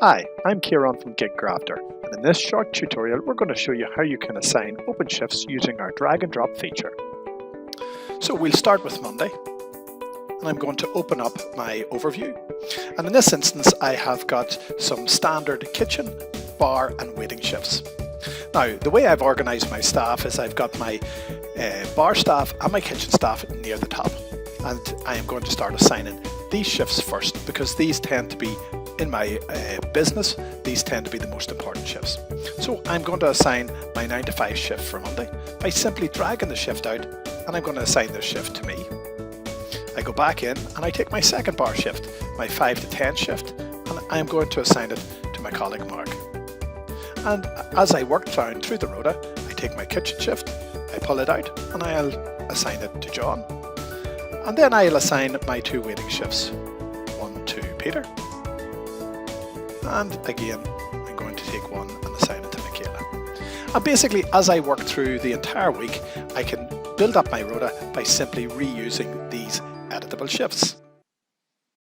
Hi, I'm Kieran from GigCrafter, and in this short tutorial we're going to show you how you can assign open shifts using our drag and drop feature. So we'll start with Monday, and I'm going to open up my overview, and in this instance I have got some standard kitchen, bar and waiting shifts. Now the way I've organised my staff is I've got my bar staff and my kitchen staff near the top, and I am going to start assigning these shifts first because these tend to be in my business, these tend to be the most important shifts. So I'm going to assign my 9 to 5 shift for Monday by simply dragging the shift out, and I'm going to assign this shift to me. I go back in and I take my second bar shift, my 5 to 10 shift, and I'm going to assign it to my colleague Mark. And as I work down through the rota, I take my kitchen shift, I pull it out and I'll assign it to John. And then I'll assign my 2 waiting shifts, one to Peter. And again, I'm going to take one and assign it to Michaela. And basically, as I work through the entire week, I can build up my rota by simply reusing these editable shifts.